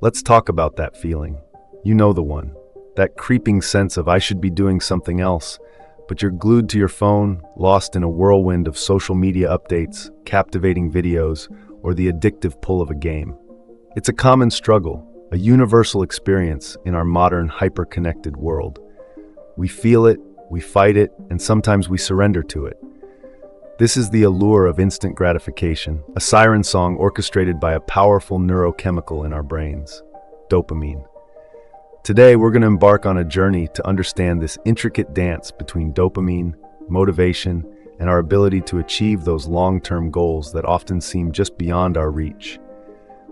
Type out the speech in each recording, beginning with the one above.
Let's talk about that feeling. You know the one. That creeping sense of I should be doing something else, but you're glued to your phone, lost in a whirlwind of social media updates, captivating videos, or the addictive pull of a game. It's a common struggle, a universal experience in our modern, hyper-connected world. We feel it, we fight it, and sometimes we surrender to it. This is the allure of instant gratification, a siren song orchestrated by a powerful neurochemical in our brains, dopamine. Today, we're going to embark on a journey to understand this intricate dance between dopamine, motivation, and our ability to achieve those long-term goals that often seem just beyond our reach.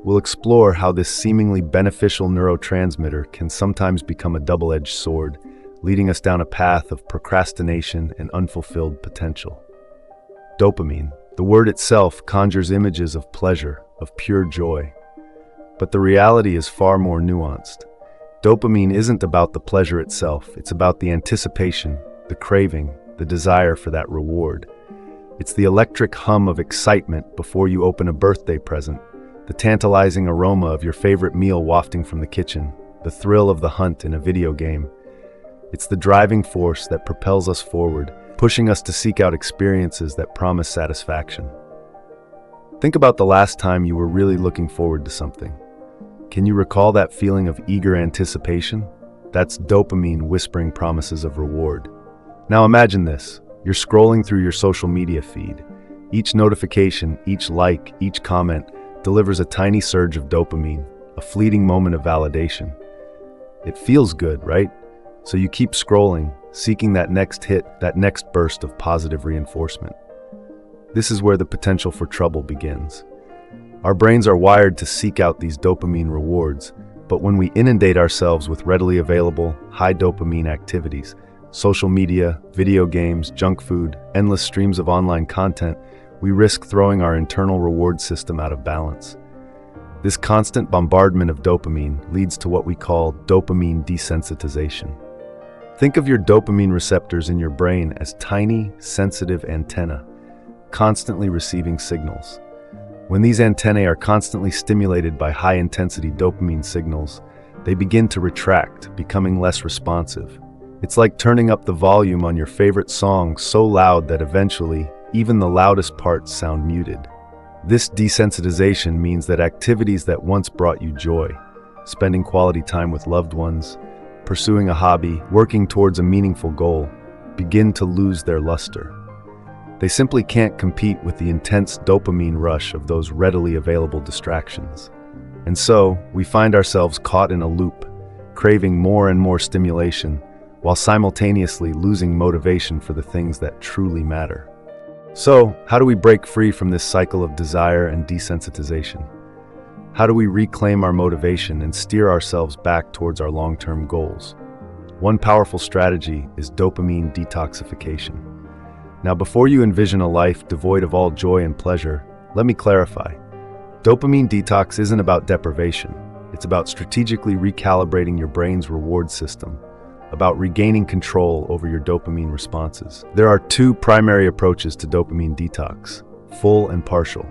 We'll explore how this seemingly beneficial neurotransmitter can sometimes become a double-edged sword, leading us down a path of procrastination and unfulfilled potential. Dopamine, the word itself, conjures images of pleasure, of pure joy. But the reality is far more nuanced. Dopamine isn't about the pleasure itself, it's about the anticipation, the craving, the desire for that reward. It's the electric hum of excitement before you open a birthday present, the tantalizing aroma of your favorite meal wafting from the kitchen, the thrill of the hunt in a video game. It's the driving force that propels us forward, pushing us to seek out experiences that promise satisfaction. Think about the last time you were really looking forward to something. Can you recall that feeling of eager anticipation? That's dopamine whispering promises of reward. Now imagine this. You're scrolling through your social media feed. Each notification, each like, each comment delivers a tiny surge of dopamine, a fleeting moment of validation. It feels good, right? So you keep scrolling, seeking that next hit, that next burst of positive reinforcement. This is where the potential for trouble begins. Our brains are wired to seek out these dopamine rewards, but when we inundate ourselves with readily available, high dopamine activities, social media, video games, junk food, endless streams of online content, we risk throwing our internal reward system out of balance. This constant bombardment of dopamine leads to what we call dopamine desensitization. Think of your dopamine receptors in your brain as tiny, sensitive antennae, constantly receiving signals. When these antennae are constantly stimulated by high-intensity dopamine signals, they begin to retract, becoming less responsive. It's like turning up the volume on your favorite song so loud that eventually, even the loudest parts sound muted. This desensitization means that activities that once brought you joy, spending quality time with loved ones, pursuing a hobby, working towards a meaningful goal, begin to lose their luster. They simply can't compete with the intense dopamine rush of those readily available distractions. And so, we find ourselves caught in a loop, craving more and more stimulation, while simultaneously losing motivation for the things that truly matter. So, how do we break free from this cycle of desire and desensitization? How do we reclaim our motivation and steer ourselves back towards our long-term goals? One powerful strategy is dopamine detoxification. Now, before you envision a life devoid of all joy and pleasure, let me clarify. Dopamine detox isn't about deprivation. It's about strategically recalibrating your brain's reward system, about regaining control over your dopamine responses. There are two primary approaches to dopamine detox, full and partial.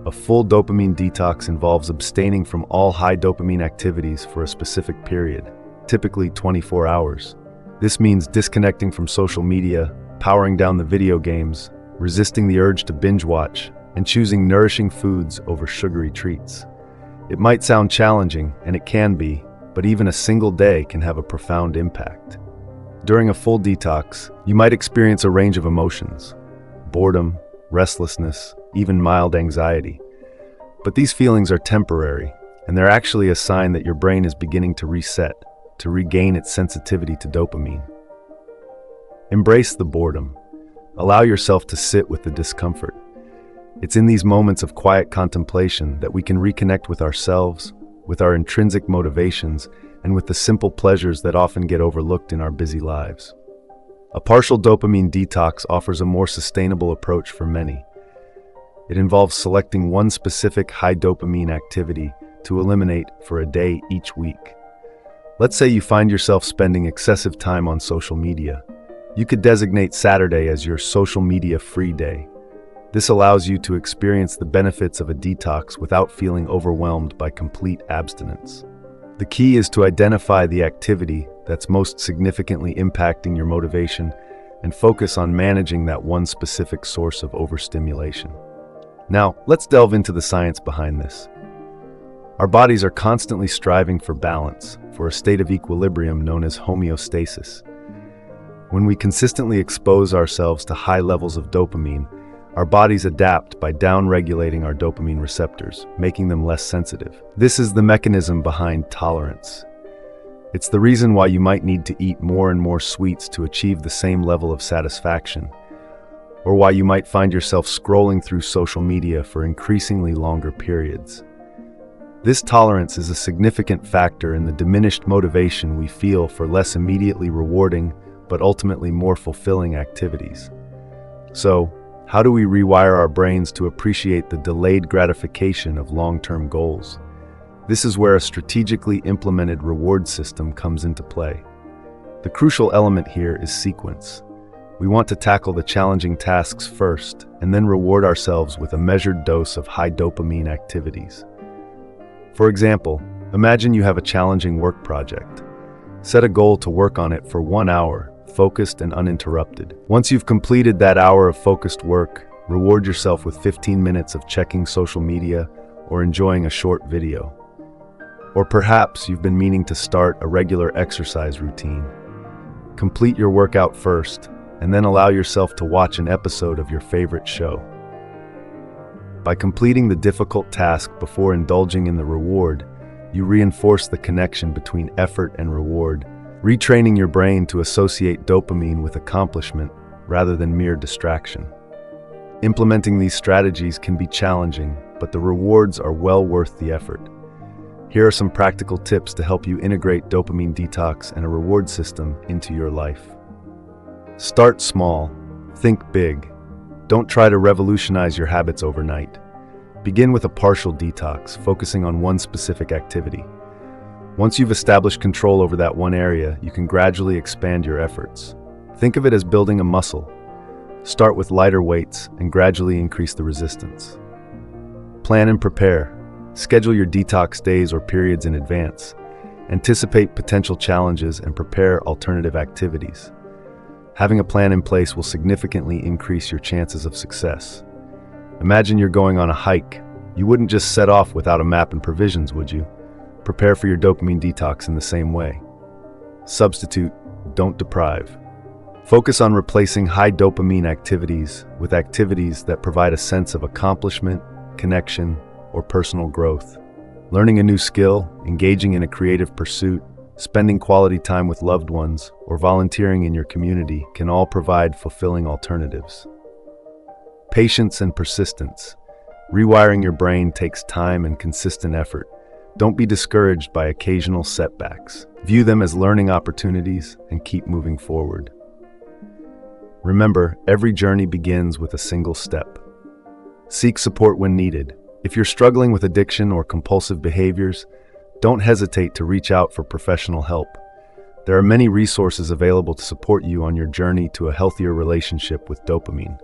A full dopamine detox involves abstaining from all high dopamine activities for a specific period, typically 24 hours. This means disconnecting from social media, powering down the video games, resisting the urge to binge watch, and choosing nourishing foods over sugary treats. It might sound challenging, and it can be, but even a single day can have a profound impact. During a full detox, you might experience a range of emotions: boredom, restlessness, even mild anxiety. But these feelings are temporary, and they're actually a sign that your brain is beginning to reset, to regain its sensitivity to dopamine. Embrace the boredom. Allow yourself to sit with the discomfort. It's in these moments of quiet contemplation that we can reconnect with ourselves, with our intrinsic motivations, and with the simple pleasures that often get overlooked in our busy lives. A partial dopamine detox offers a more sustainable approach for many. It involves selecting one specific high dopamine activity to eliminate for a day each week. Let's say you find yourself spending excessive time on social media. You could designate Saturday as your social media free day. This allows you to experience the benefits of a detox without feeling overwhelmed by complete abstinence. The key is to identify the activity that's most significantly impacting your motivation and focus on managing that one specific source of overstimulation. Now, let's delve into the science behind this. Our bodies are constantly striving for balance, for a state of equilibrium known as homeostasis. When we consistently expose ourselves to high levels of dopamine, our bodies adapt by downregulating our dopamine receptors, making them less sensitive. This is the mechanism behind tolerance. It's the reason why you might need to eat more and more sweets to achieve the same level of satisfaction, or why you might find yourself scrolling through social media for increasingly longer periods. This tolerance is a significant factor in the diminished motivation we feel for less immediately rewarding, but ultimately more fulfilling activities. So, how do we rewire our brains to appreciate the delayed gratification of long-term goals? This is where a strategically implemented reward system comes into play. The crucial element here is sequence. We want to tackle the challenging tasks first, and then reward ourselves with a measured dose of high dopamine activities. For example, imagine you have a challenging work project. Set a goal to work on it for 1 hour, focused and uninterrupted. Once you've completed that hour of focused work, reward yourself with 15 minutes of checking social media or enjoying a short video. Or perhaps you've been meaning to start a regular exercise routine. Complete your workout first, and then allow yourself to watch an episode of your favorite show. By completing the difficult task before indulging in the reward, you reinforce the connection between effort and reward, retraining your brain to associate dopamine with accomplishment rather than mere distraction. Implementing these strategies can be challenging, but the rewards are well worth the effort. Here are some practical tips to help you integrate dopamine detox and a reward system into your life. Start small. Think big. Don't try to revolutionize your habits overnight. Begin with a partial detox, focusing on one specific activity. Once you've established control over that one area, you can gradually expand your efforts. Think of it as building a muscle. Start with lighter weights and gradually increase the resistance. Plan and prepare. Schedule your detox days or periods in advance. Anticipate potential challenges and prepare alternative activities. Having a plan in place will significantly increase your chances of success. Imagine you're going on a hike. You wouldn't just set off without a map and provisions, would you? Prepare for your dopamine detox in the same way. Substitute, don't deprive. Focus on replacing high dopamine activities with activities that provide a sense of accomplishment, connection, or personal growth. Learning a new skill, engaging in a creative pursuit, spending quality time with loved ones, or volunteering in your community can all provide fulfilling alternatives. Patience and persistence. Rewiring your brain takes time and consistent effort. Don't be discouraged by occasional setbacks. View them as learning opportunities and keep moving forward. Remember, every journey begins with a single step. Seek support when needed. If you're struggling with addiction or compulsive behaviors, don't hesitate to reach out for professional help. There are many resources available to support you on your journey to a healthier relationship with dopamine.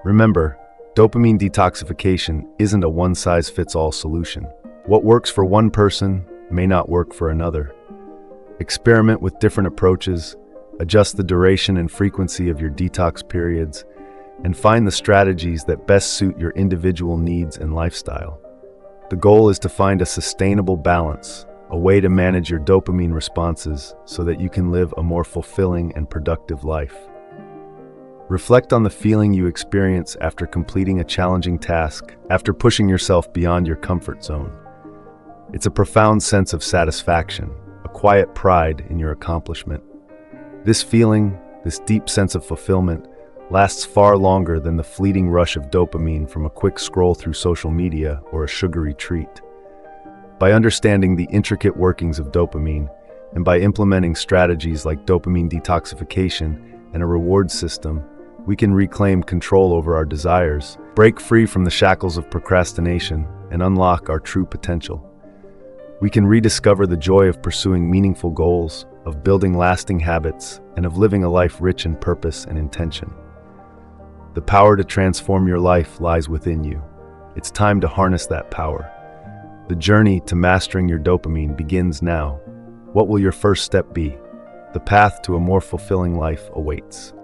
Remember, dopamine detoxification isn't a one-size-fits-all solution. What works for one person may not work for another. Experiment with different approaches, adjust the duration and frequency of your detox periods, and find the strategies that best suit your individual needs and lifestyle. The goal is to find a sustainable balance, a way to manage your dopamine responses so that you can live a more fulfilling and productive life. Reflect on the feeling you experience after completing a challenging task, after pushing yourself beyond your comfort zone. It's a profound sense of satisfaction, a quiet pride in your accomplishment. This feeling, this deep sense of fulfillment, lasts far longer than the fleeting rush of dopamine from a quick scroll through social media or a sugary treat. By understanding the intricate workings of dopamine, and by implementing strategies like dopamine detoxification and a reward system, we can reclaim control over our desires, break free from the shackles of procrastination, and unlock our true potential. We can rediscover the joy of pursuing meaningful goals, of building lasting habits, and of living a life rich in purpose and intention. The power to transform your life lies within you. It's time to harness that power. The journey to mastering your dopamine begins now. What will your first step be? The path to a more fulfilling life awaits.